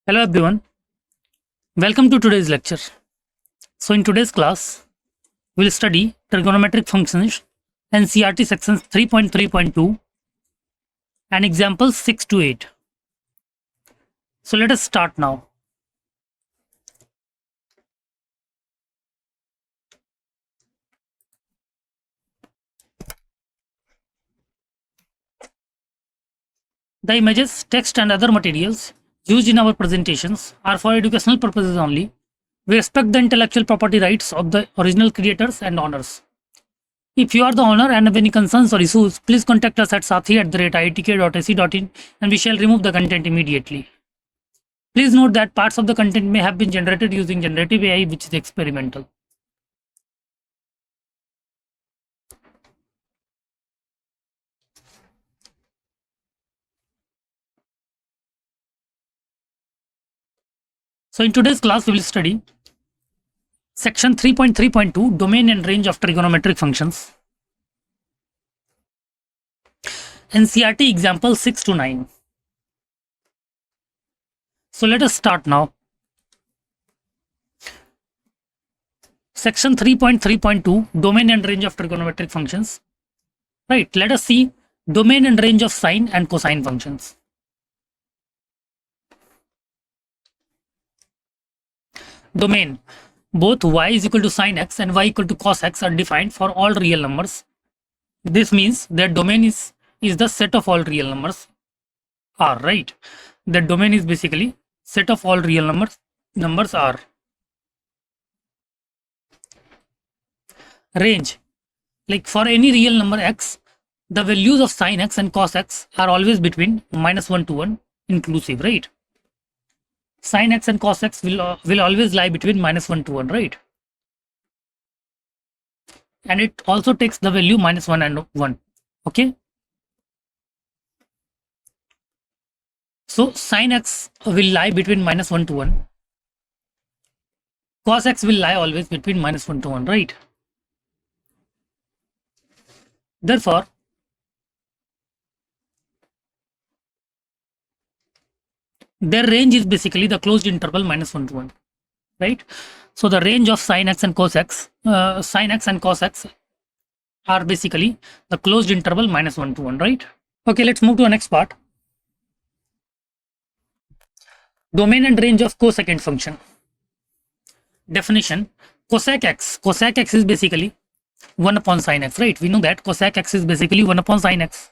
Hello everyone, welcome to today's lecture. So in today's class, we'll study trigonometric functions NCERT sections 3.3.2 and examples 6 to 8. So let us start now. The images, text and other materials used in our presentations are for educational purposes only. We respect the intellectual property rights of the original creators and owners. If you are the owner and have any concerns or issues, please contact us at sathi@iitk.ac.in and we shall remove the content immediately. Please note that parts of the content may have been generated using generative AI, which is experimental. So in today's class, we will study section 3.3.2, domain and range of trigonometric functions. NCERT example 6 to 9. So let us start now. Section 3.3.2, domain and range of trigonometric functions. Right, let us see domain and range of sine and cosine functions. Domain. Both y is equal to sine x and y equal to cos x are defined for all real numbers. This means that domain is the set of all real numbers R, right? The domain is basically set of all real numbers R. Range. Like for any real number x, the values of sine x and cos x are always between -1 to 1 inclusive, right? Sine x and cos x will always lie between -1 to 1, right? And it also takes the value -1 and 1. Okay. So sine x will lie between -1 to 1. Cos x will lie always between -1 to 1, right? Therefore, their range is basically the closed interval -1 to 1, right? So the range of sine x and cos x, are basically the closed interval -1 to 1, right? Okay, let's move to the next part. Domain and range of cosecant function. Definition: cosec x is basically 1 upon sine x, right? We know that cosec x is basically 1 upon sine x.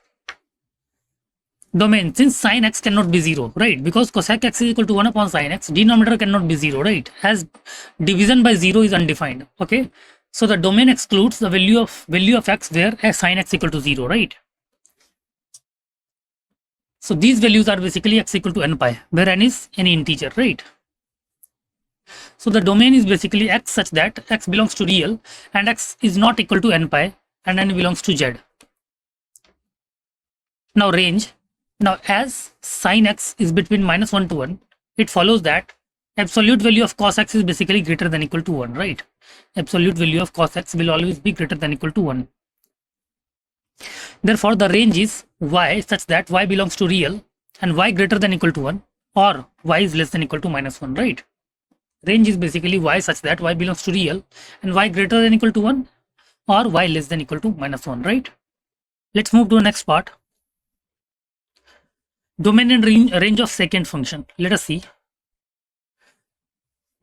Domain, since sine x cannot be 0, right? Because cosec x is equal to 1 upon sine x, denominator cannot be 0, right? As division by 0 is undefined, okay? So the domain excludes the value of x where sine x equal to 0, right? So these values are basically x equal to n pi, where n is any integer, right? So the domain is basically x such that x belongs to real and x is not equal to n pi and n belongs to z. Now range. Now as sine x is between -1 to 1, it follows that absolute value of cos x is basically greater than equal to 1, right? Absolute value of cos x will always be greater than equal to 1. Therefore, the range is y such that y belongs to real and y greater than equal to 1 or y is less than equal to -1, right? Range is basically y such that y belongs to real and y greater than equal to 1 or y less than equal to -1, right? Let's move to the next part. Domain and range of secant function. Let us see.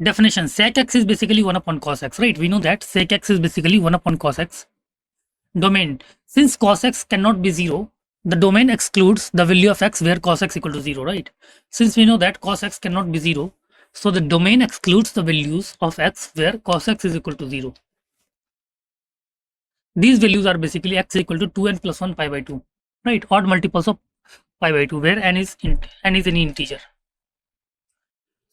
Definition: sec x is basically 1 upon cos x, right? We know that sec x is basically 1 upon cos x. Domain: since cos x cannot be 0, the domain excludes the value of x where cos x equal to 0, right? Since we know that cos x cannot be 0, so the domain excludes the values of x where cos x is equal to 0. These values are basically x equal to 2n plus 1 pi by 2, right? Odd multiples of pi by 2 where n is any integer.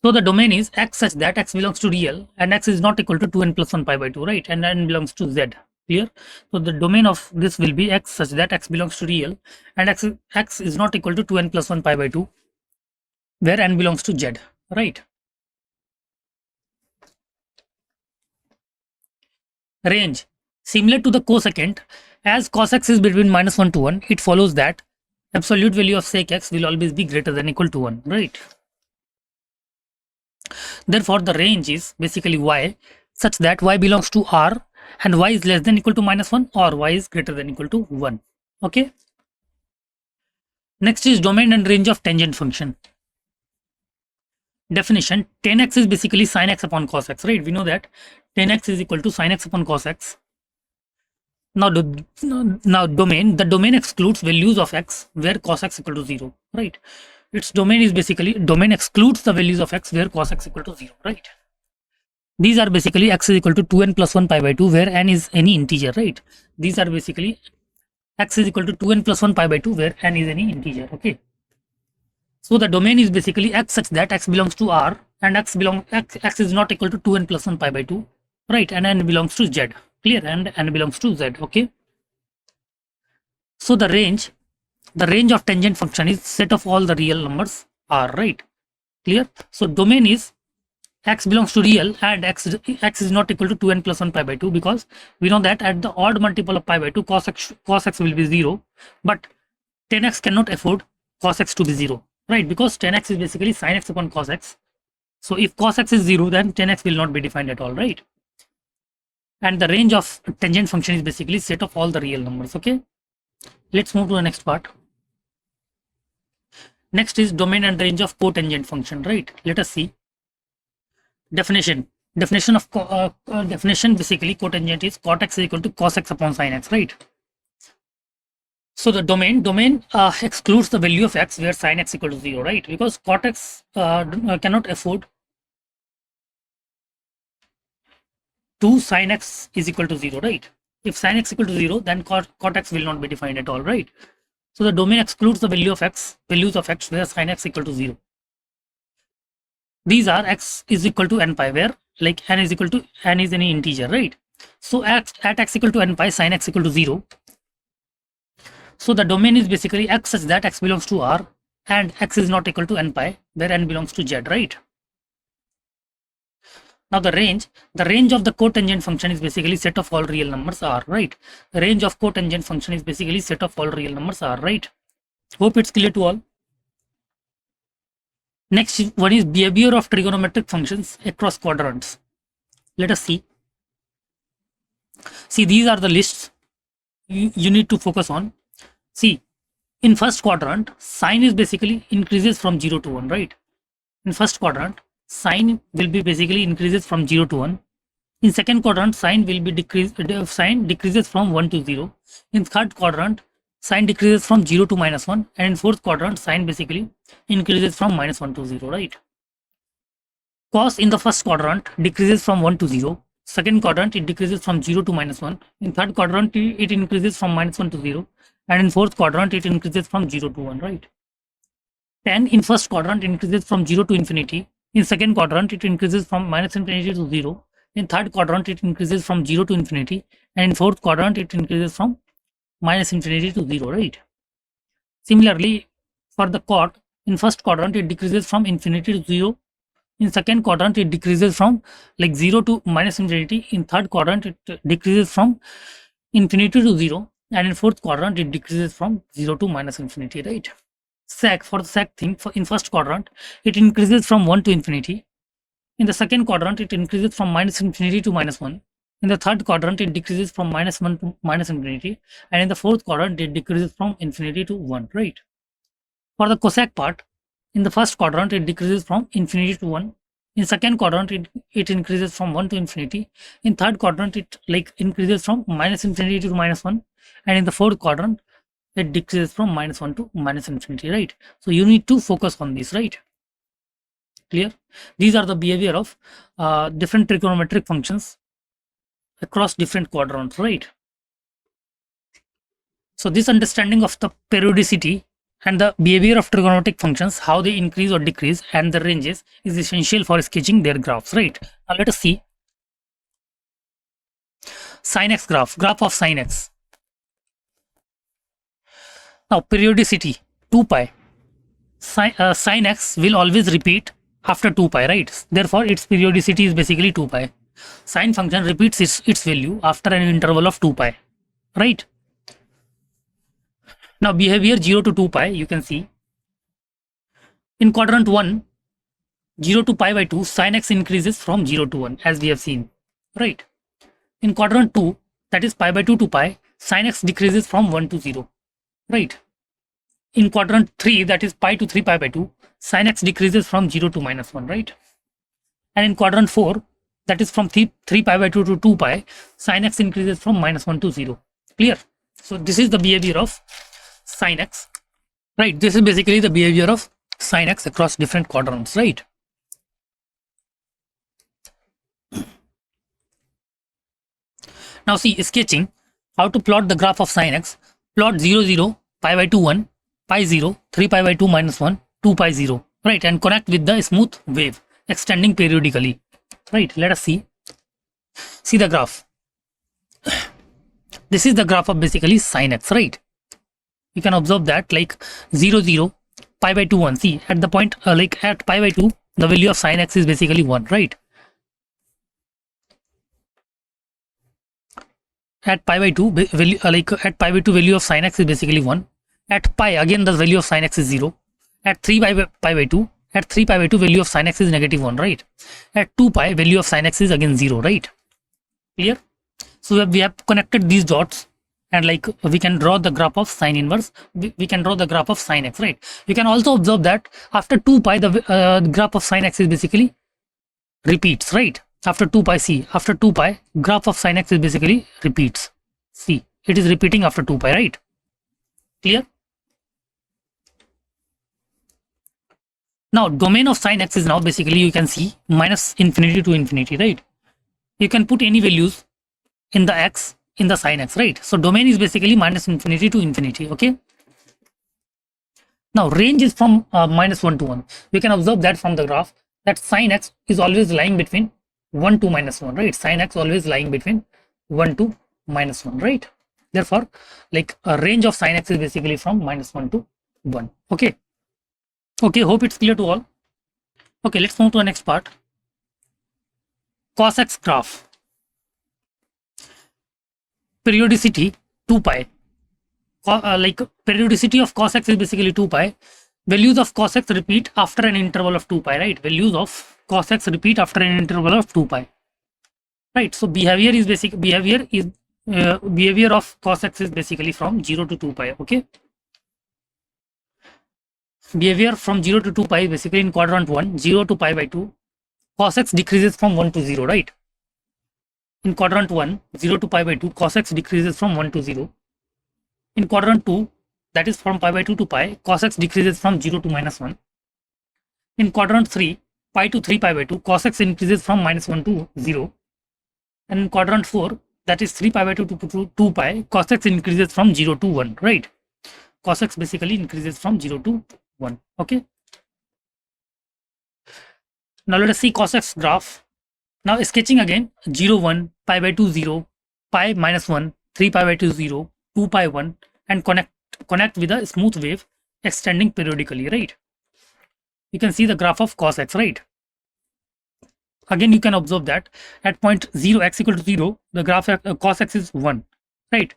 So the domain is x such that x belongs to real and x is not equal to 2n plus 1 pi by 2, right? And n belongs to z. Clear? So the domain of this will be x such that x belongs to real and x is not equal to 2n plus 1 pi by 2 where n belongs to z, right? Range. Similar to the cosecant, as cos x is between -1 to 1, it follows that absolute value of sec x will always be greater than equal to 1, right? Therefore, the range is basically y such that y belongs to R and y is less than equal to -1 or y is greater than equal to 1. Okay. Next is domain and range of tangent function. Definition: tan x is basically sin x upon cos x, right? We know that tan x is equal to sin x upon cos x. Now, domain, the domain excludes values of x where cos x equal to 0, right? Its domain is basically, domain excludes the values of x where cos x equal to 0, right? These are basically x is equal to 2n plus 1 pi by 2 where n is any integer, right? These are basically x is equal to 2n plus 1 pi by 2 where n is any integer, okay? So the domain is basically x such that x belongs to R and x is not equal to 2n plus 1 pi by 2, right? And n belongs to z, clear? And n belongs to z, okay? So the range of tangent function is set of all the real numbers R, right? Clear? So domain is x belongs to real and x is not equal to 2n plus 1 pi by 2 because we know that at the odd multiple of pi by 2 cos x will be 0, but 10x cannot afford cos x to be 0, right? Because 10x is basically sin x upon cos x. So if cos x is 0, then 10x will not be defined at all, right? And the range of tangent function is basically set of all the real numbers, okay? Let's move to the next part. Next is domain and range of cotangent function, right? Let us see. Definition basically cotangent is cot x is equal to cos x upon sin x, right? So the domain excludes the value of x where sin x equal to 0, right? Because cot x cannot afford to sin x is equal to 0, right? If sin x equal to 0, then cot x will not be defined at all, right? So the domain excludes the values of x where sin x equal to 0. These are x is equal to n pi where like n is equal to n is any integer, right? So at x equal to n pi sin x equal to 0. So the domain is basically x such that x belongs to R and x is not equal to n pi where n belongs to z, right? Now the range of the cotangent function is basically set of all real numbers R, right? The range of cotangent function is basically set of all real numbers R, right? Hope it's clear to all. Next one is behavior of trigonometric functions across quadrants. Let us see. See, these are the lists you need to focus on. See, in first quadrant, sine is basically increases from 0 to 1, right? In first quadrant, sine will be basically increases from 0 to 1. In second quadrant, sine will be decreases from 1 to 0. In third quadrant, sine decreases from 0 to -1, and in fourth quadrant, sine basically increases from -1 to 0, right? Cos in the first quadrant decreases from 1 to 0. Second quadrant, it decreases from 0 to -1. In third quadrant, it increases from -1 to 0. And in fourth quadrant, it increases from 0 to 1, right? Tan in first quadrant increases from 0 to infinity. In second quadrant, it increases from -infinity to 0. In third quadrant, it increases from 0 to infinity. And in fourth quadrant, it increases from -infinity to 0, right? Similarly, for the cot, in first quadrant, it decreases from infinity to 0. In second quadrant, it decreases from like 0 to -infinity. In third quadrant, it decreases from infinity to 0. And in fourth quadrant, it decreases from 0 to -infinity, right? Sec, for the sec thing, in first quadrant, it increases from 1 to infinity. In the second quadrant, it increases from -infinity to -1. In the third quadrant, it decreases from -1 to -infinity. And in the fourth quadrant, it decreases from infinity to 1, right? For the cosec part, in the first quadrant, it decreases from infinity to 1. In second quadrant, it increases from 1 to infinity. In third quadrant, it like increases from -infinity to -1. And in the fourth quadrant, it decreases from -1 to -infinity, right? So you need to focus on this, right? Clear? These are the behavior of different trigonometric functions across different quadrants, right? So this understanding of the periodicity and the behavior of trigonometric functions, how they increase or decrease, and the ranges is essential for sketching their graphs, right? Now let us see sin x graph of sin x. Now periodicity 2 pi. Sin x will always repeat after 2 pi, right? Therefore its periodicity is basically 2 pi. Sine function repeats its value after an interval of 2 pi, right? Now behavior 0 to 2 pi, you can see in quadrant 1, 0 to pi by 2, sin x increases from 0 to 1, as we have seen, right? In quadrant 2, that is pi by 2 to pi, sin x decreases from 1 to 0, right? In quadrant 3, that is pi to 3 pi by 2, sin x decreases from 0 to minus 1, right? And in quadrant 4, that is from 3 pi by 2 to 2 pi, sin x increases from minus 1 to 0. Clear? So this is the behavior of sin x, right? This is basically the behavior of sin x across different quadrants, right? Now see, sketching how to plot the graph of sin x. Plot 0 0 pi by 2 1 pi 0 3 pi by 2 minus 1 2 pi 0, right? And connect with the smooth wave extending periodically, right? Let us see the graph. This is the graph of basically sin x, right? You can observe that like 0 0 pi by 2 1. See, at the point like at pi by 2, the value of sin x is basically 1, right? At pi by 2 value at pi by 2 value of sin x is basically 1. At pi, again the value of sin x is 0. At 3 pi by 2, at 3 pi by 2 value of sin x is negative 1, right? At 2 pi value of sin x is again 0, right? Clear? So we have connected these dots, and like we can draw the graph of sin inverse. We can draw the graph of sin x, right? You can also observe that after 2 pi the graph of sin x is basically repeats, right? After 2 pi, see, after 2 pi graph of sin x is basically repeats. See, it is repeating after 2 pi, right? Clear? Now domain of sin x is now basically, you can see, minus infinity to infinity, right? You can put any values in the x in the sin x, right? So domain is basically minus infinity to infinity, okay? Now range is from minus 1 to 1. We can observe that from the graph that sin x is always lying between 1 to minus 1, right? Sin x always lying between 1 to minus 1, right? Therefore, like a range of sin x is basically from minus 1 to 1, okay? Okay, hope it's clear to all. Okay, let's move to the next part. Cos x graph. Periodicity 2 pi. Like periodicity of cos x is basically 2 pi. Values of cos x repeat after an interval of 2 pi, right? Values of cos x repeat after an interval of 2 pi, right? So behavior of cos x is basically from 0 to 2 pi, okay? Behavior from 0 to 2 pi basically in quadrant 1, 0 to pi by 2, cos x decreases from 1 to 0, right? In quadrant 1, 0 to pi by 2, cos x decreases from 1 to 0. In quadrant 2, that is from pi by 2 to pi, cos x decreases from 0 to minus 1. In quadrant 3, pi to 3 pi by 2, cos x increases from minus 1 to 0. And in quadrant 4, that is 3 pi by 2 to 2 pi, cos x increases from 0 to 1, right? Cos x basically increases from 0 to 1, okay? Now let us see cos x graph. Now sketching again, 0 1 pi by 2 0 pi minus 1 3 pi by 2 0 2 pi 1, and connect with a smooth wave extending periodically, right? You can see the graph of cos x, right? Again you can observe that at point 0 x equal to 0, the graph cos x is 1, right?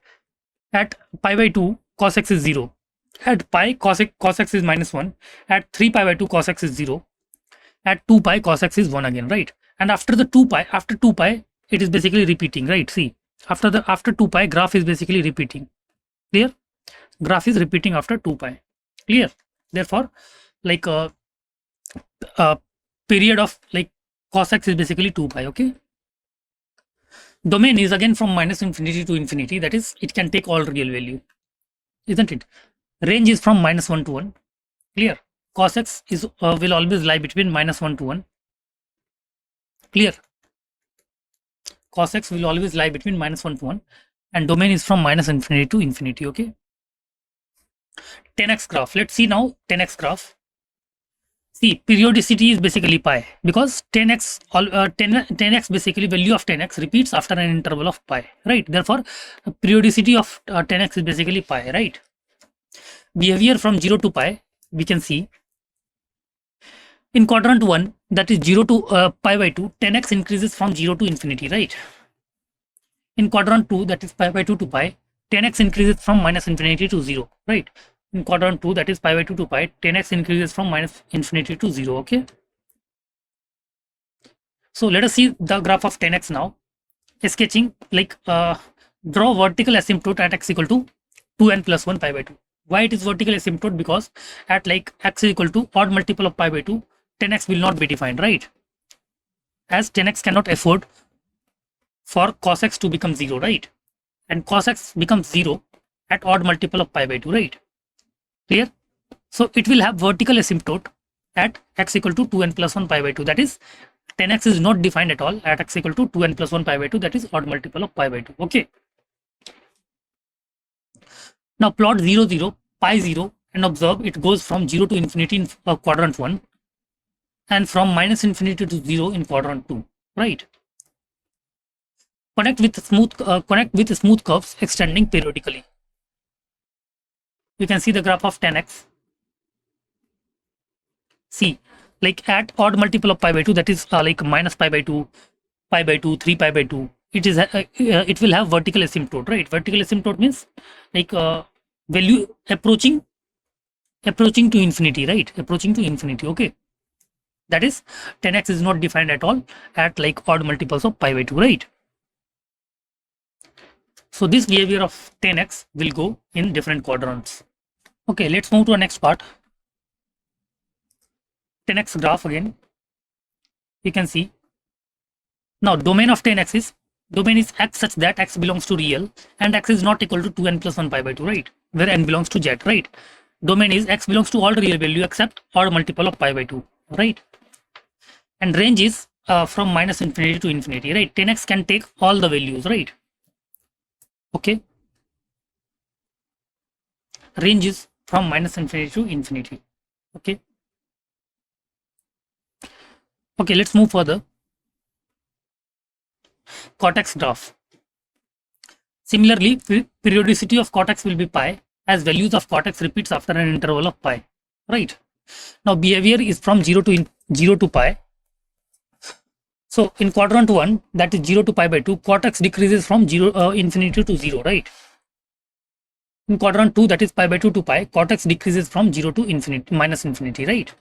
At pi by 2 cos x is 0. At pi cos x is minus 1. At 3 pi by 2 cos x is 0. At 2 pi cos x is 1 again, right? And after 2 pi it is basically repeating, right? See, after 2 pi graph is basically repeating. Clear? Graph is repeating after 2 pi. Clear? Therefore, like a period of like cos x is basically 2 pi, okay? Domain is again from minus infinity to infinity, that is, it can take all real value, isn't it? Range is from minus 1 to 1. Clear? Cos x is will always lie between minus 1 to 1. Clear? Cos x will always lie between minus 1 to 1, and domain is from minus infinity to infinity, okay? 10x graph. Let's see now 10x graph. See, periodicity is basically pi, because 10x basically value of 10x repeats after an interval of pi, right? Therefore, periodicity of 10x is basically pi, right? Behavior from 0 to pi, we can see in quadrant 1, that is 0 to pi by 2, 10x increases from 0 to infinity, right? In quadrant 2, that is pi by 2 to pi, 10x increases from minus infinity to 0, right? In quadrant 2, that is pi by 2 to pi, 10x increases from minus infinity to 0, okay? So let us see the graph of 10x now. Sketching, like draw vertical asymptote at x equal to 2n plus 1 pi by 2. Why it is vertical asymptote? Because at like x is equal to odd multiple of pi by 2, 10x will not be defined, right? As 10x cannot afford for cos x to become 0, right? And cos x becomes 0 at odd multiple of pi by 2, right? Clear? So it will have vertical asymptote at x equal to 2n plus 1 pi by 2. That is 10x is not defined at all at x equal to 2n plus 1 pi by 2. That is odd multiple of pi by 2. Okay. Now plot 0, 0, pi 0 and observe it goes from 0 to infinity in quadrant 1 and from minus infinity to 0 in quadrant 2, right? Connect with smooth curves extending periodically. You can see the graph of 10x. See, like at odd multiple of pi by 2, that is like minus pi by 2, 3 pi by 2. It will have vertical asymptote, right? Vertical asymptote means like value approaching to infinity, right? Approaching to infinity. Okay, that is 10x is not defined at all at like odd multiples of pi by 2, right? So this behavior of 10x will go in different quadrants. Okay, let's move to the next part. 10x graph again. You can see now domain of 10x is x such that x belongs to real and x is not equal to 2n plus 1 pi by 2, right? Where n belongs to z, right? Domain is x belongs to all real value except odd multiple of pi by 2, right? And range is from minus infinity to infinity, right? 10x can take all the values, right? Okay. Range is from minus infinity to infinity. Okay. Okay, let's move further. Cortex graph. Similarly, periodicity of cortex will be pi as values of cortex repeats after an interval of pi, right? Now behavior is from 0 to pi. So in quadrant 1, that is 0 to pi by 2, cortex decreases from infinity to 0, right? In quadrant 2, that is pi by 2 to pi, cortex decreases from 0 to infinity, minus infinity, right?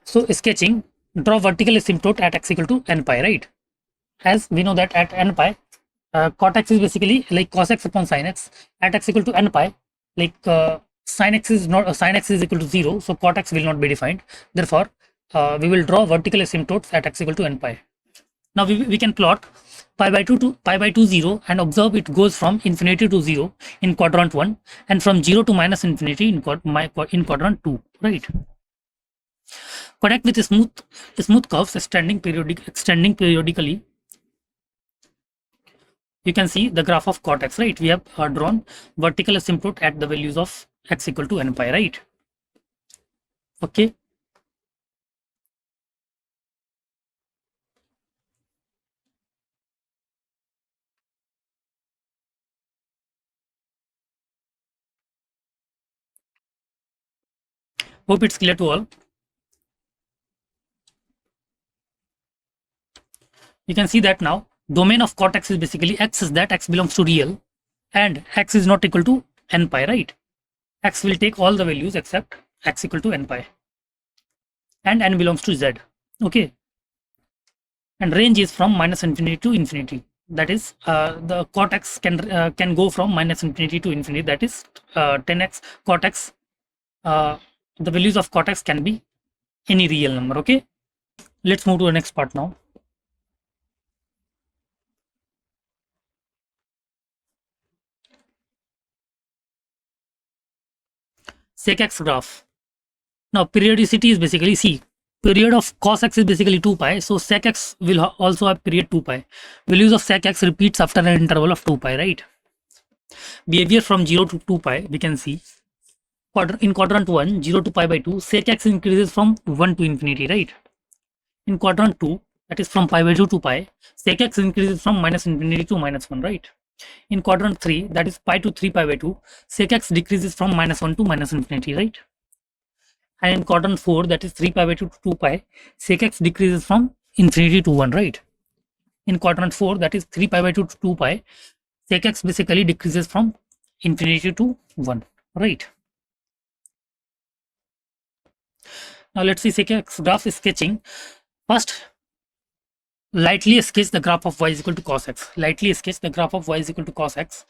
So sketching, draw vertical asymptote at x equal to n pi, right? As we know that at n pi, cortex is basically like cos x upon sin x. At x equal to n pi, like sin x is equal to 0, so cortex will not be defined. Therefore, we will draw vertical asymptotes at x equal to n pi. Now we can plot pi by 2 to pi by 2 0 and observe it goes from infinity to 0 in quadrant 1 and from 0 to minus infinity in quadrant 2, right? Connect with smooth curves extending periodically. You can see the graph of cortex, right? We have drawn vertical asymptote at the values of x equal to n pi, right? Okay. Hope it's clear to all. You can see that now domain of cortex is basically x is that x belongs to real and x is not equal to n pi, right? X will take all the values except x equal to n pi and n belongs to z. Okay. And range is from minus infinity to infinity. That is the cortex can go from minus infinity to infinity. That is 10x cortex. The values of cortex can be any real number. Okay. Let's move to the next part now. Sec x graph. Now periodicity is basically period of cos x is basically 2 pi, so sec x will also have period 2 pi. Values of sec x repeats after an interval of 2 pi, right? Behavior from 0 to 2 pi, we can see in quadrant 1, 0 to pi by 2, sec x increases from 1 to infinity, right? In quadrant 2, that is from pi by 2 to pi, sec x increases from minus infinity to minus 1, right? In quadrant 3, that is pi to 3 pi by 2, sec x decreases from minus 1 to minus infinity, right? And in quadrant 4, that is 3 pi by 2 to 2 pi, sec x decreases from infinity to 1, right? In quadrant 4, that is 3 pi by 2 to 2 pi, sec x basically decreases from infinity to 1, right? Now let's see sec x graph sketching. First, lightly sketch the graph of y is equal to cos x. Lightly sketch the graph of y is equal to cos x.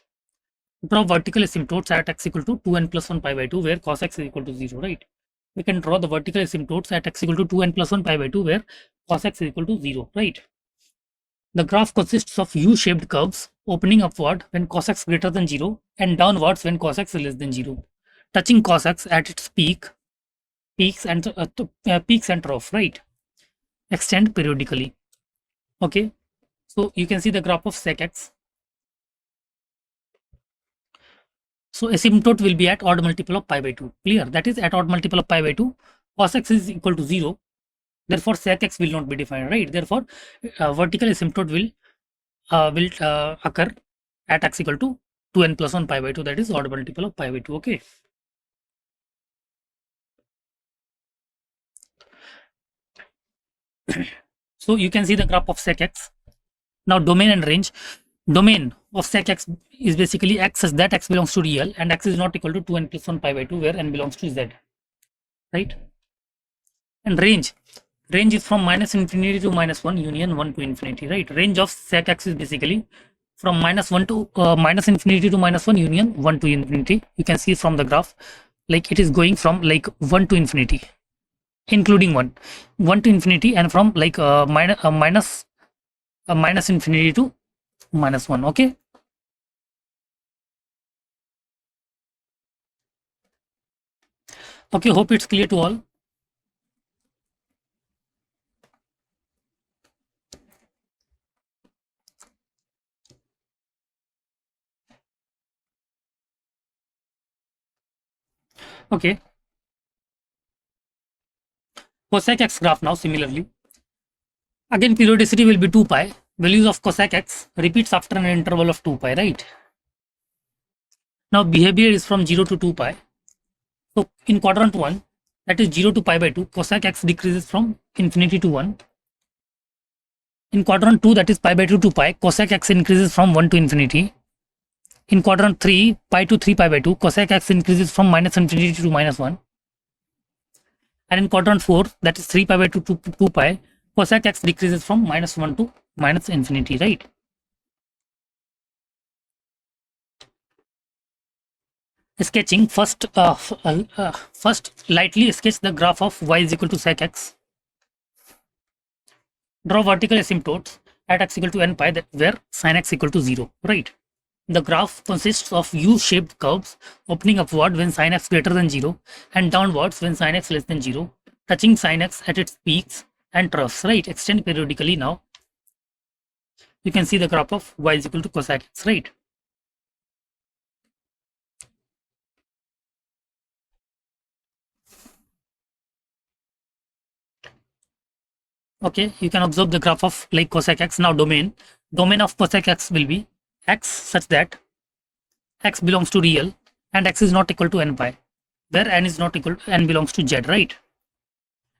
Draw vertical asymptotes at x equal to 2n plus 1 pi by 2 where cos x is equal to 0, right? We can draw the vertical asymptotes at x equal to 2n plus 1 pi by 2 where cos x is equal to 0, right? The graph consists of U-shaped curves opening upward when cos x greater than 0 and downwards when cos x is less than 0, touching cos x at its peaks and trough, right? Extend periodically. Okay, so you can see the graph of sec x. So asymptote will be at odd multiple of pi by 2. Clear? That is at odd multiple of pi by 2, cos x is equal to 0. Therefore, sec x will not be defined, right? Therefore, vertical asymptote will occur at x equal to 2n plus 1 pi by 2. That is odd multiple of pi by 2. Okay. So you can see the graph of sec x. Now domain and range. Domain of sec x is basically x such that x belongs to real and x is not equal to 2n plus 1 pi by 2 where n belongs to z, right? And range is from minus infinity to minus 1 union 1 to infinity, right? Range of sec x is basically from minus 1 to minus infinity to minus 1 union 1 to infinity. You can see from the graph, like it is going from like 1 to infinity, including 1 to infinity, and from like minus infinity to minus 1. Okay. Okay, hope it's clear to all. Okay. Cosec x graph now similarly. Again, periodicity will be 2 pi. Values of cosec x repeats after an interval of 2 pi, right? Now behavior is from 0 to 2 pi. So in quadrant 1, that is 0 to pi by 2, cosec x decreases from infinity to 1. In quadrant 2, that is pi by 2 to pi, cosec x increases from 1 to infinity. In quadrant 3, pi to 3 pi by 2, cosec x increases from minus infinity to minus 1. And in quadrant 4, that is 3 pi by 2 to 2 pi, cosec x decreases from minus 1 to minus infinity, right? Sketching, first lightly sketch the graph of y is equal to sec x. Draw vertical asymptotes at x equal to n pi where sin x equal to 0, right? The graph consists of U-shaped curves opening upward when sin x greater than 0 and downwards when sin x less than 0, touching sin x at its peaks and troughs, right? Extend periodically. Now you can see the graph of y is equal to cosec x, right? Okay, you can observe the graph of like cosec x. Now domain of cosec x will be x such that x belongs to real and x is not equal to n pi, where n is not equal to n belongs to z, right?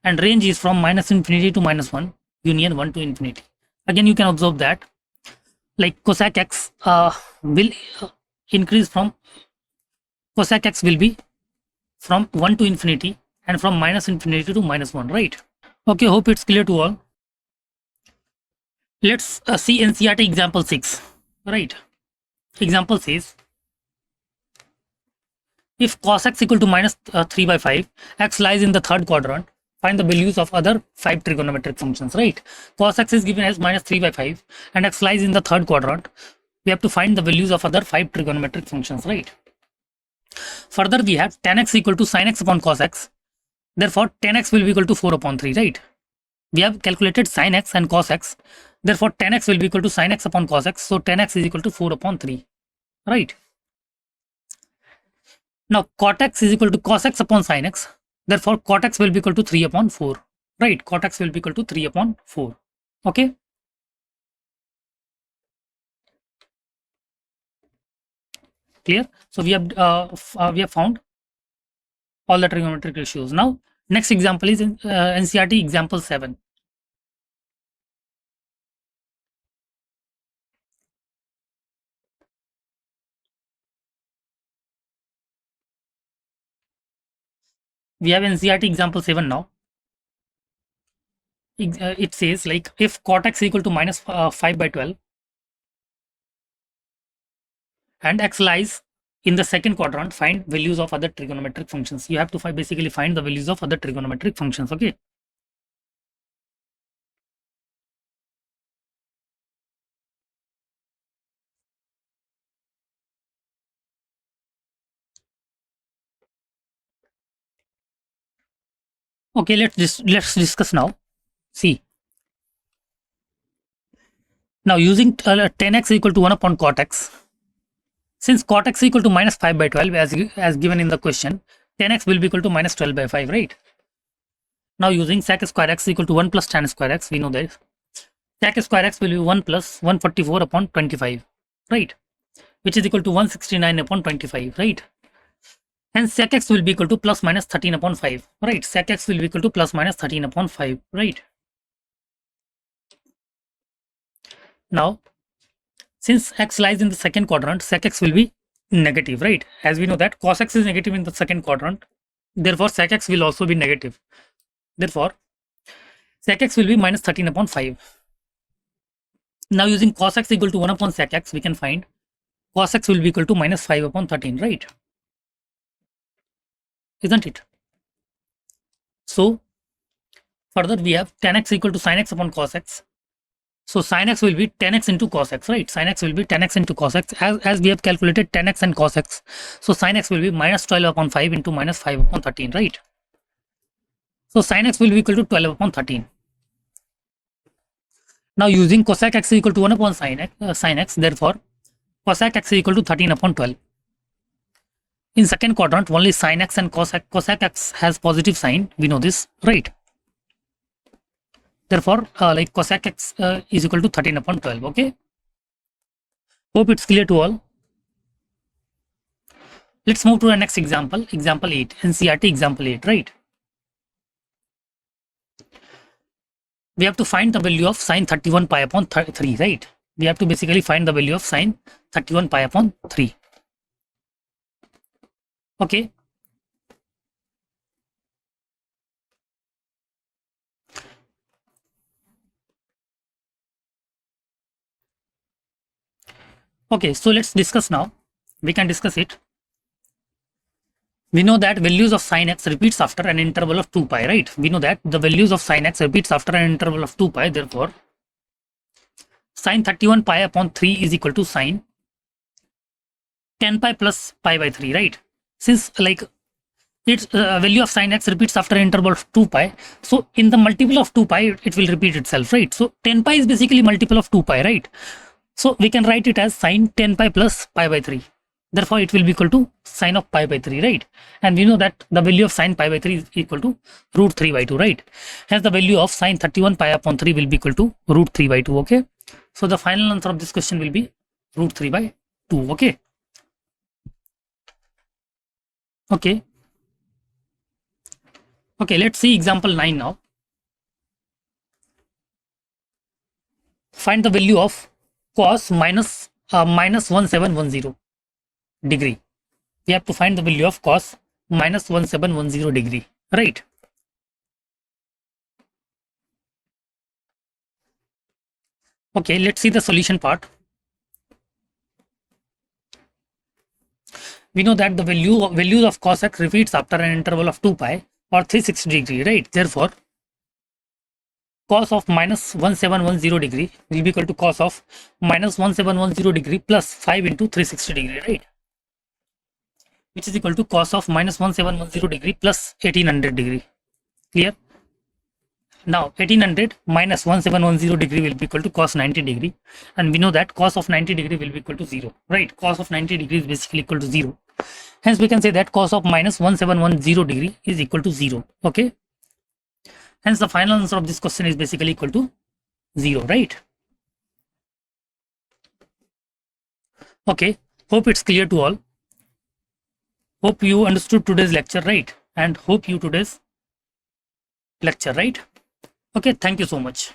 And range is from minus infinity to minus 1 union 1 to infinity. Again, you can observe that like cosec x will increase from cosec x will be from 1 to infinity and from minus infinity to minus 1, right? Okay, hope it's clear to all. Let's see NCERT example 6, right? Example says if cos x equal to minus 3 by 5, x lies in the third quadrant, find the values of other 5 trigonometric functions, right? Cos x is given as minus 3 by 5 and x lies in the third quadrant. We have to find the values of other 5 trigonometric functions, right? Further, we have tan x equal to sin x upon cos x. Therefore, tan x will be equal to 4 upon 3, right? We have calculated sin x and cos x. Therefore, tan x will be equal to sin x upon cos x. So, tan x is equal to 4 upon 3, right? Now, cot x is equal to cos x upon sin x. Therefore, cot x will be equal to 3 upon 4, right? Cot x will be equal to 3 upon 4. Okay. Clear? So, we have found all the trigonometric ratios. Now, next example is in NCERT example 7. We have NCERT example 7 now. it says like if cot x equal to minus 5 by 12 and x lies in the second quadrant, find values of other trigonometric functions. You have to basically find the values of other trigonometric functions. Okay. Okay, let's discuss now. See, now using 10x equal to 1 upon cot x, since cot x equal to minus 5 by 12 as given in the question, 10x will be equal to minus 12 by 5, right? Now using sec square x equal to 1 plus tan square x, we know that sec square x will be 1 plus 144 upon 25, right? Which is equal to 169 upon 25, right? And sec x will be equal to plus minus 13 upon 5, right? Sec x will be equal to plus minus 13 upon 5, right? Now, since x lies in the second quadrant, sec x will be negative, right? As we know that cos x is negative in the second quadrant, therefore sec x will also be negative. Therefore, sec x will be minus 13 upon 5. Now using cos x equal to 1 upon sec x, we can find cos x will be equal to minus 5 upon 13, right? Isn't it? So, further we have tan x equal to sin x upon cos x. So sin x will be 10x into cos x, right? Sin x will be 10x into cos x as we have calculated 10x and cos x. So sin x will be minus 12 upon 5 into minus 5 upon 13, right? So sin x will be equal to 12 upon 13. Now using cosec x equal to 1 upon sin x, therefore cosec x equal to 13 upon 12. In second quadrant, only sin x and cosec x has positive sign. We know this, right? Therefore, like cosec x is equal to 13 upon 12. Okay. Hope it's clear to all. Let's move to the next example. Example 8. NCERT example 8. Right. We have to find the value of sine 31 pi upon 3. Right. We have to basically find the value of sine 31 pi upon 3. Okay. Okay, so let's discuss now. We can discuss it. We know that values of sin x repeats after an interval of 2 pi, right? We know that the values of sin x repeats after an interval of 2 pi. Therefore, sin 31 pi upon 3 is equal to sin 10 pi plus pi by 3, right? Since like its value of sin x repeats after an interval of 2 pi, so in the multiple of 2 pi, it will repeat itself, right? So 10 pi is basically multiple of 2 pi, right? So we can write it as sine 10 pi plus pi by 3. Therefore, it will be equal to sine of pi by 3, right? And we know that the value of sine pi by 3 is equal to root 3 by 2, right? Hence, the value of sine 31 pi upon 3 will be equal to root 3 by 2, okay? So the final answer of this question will be root 3 by 2, okay? Okay. Okay, let's see example 9 now. Find the value of cos minus 1710 degree. We have to find the value of cos minus 1710 degree, right? Okay, let's see the solution part. We know that the values of cos x repeats after an interval of 2 pi or 360 degree, right? Therefore, cos of minus 1710 degree will be equal to cos of minus 1710 degree plus 5 into 360 degree, right? Which is equal to cos of minus 1710 degree plus 1800 degree. Clear? Now 1800 minus 1710 degree will be equal to cos 90 degree, and we know that cos of 90 degree will be equal to 0, right? Cos of 90 degree is basically equal to 0. Hence we can say that cos of minus 1710 degree is equal to 0. Okay. Hence the final answer of this question is basically equal to 0, right? Okay. Hope it's clear to all. Hope you understood today's lecture, right? And hope you today's lecture, right? Okay, thank you so much.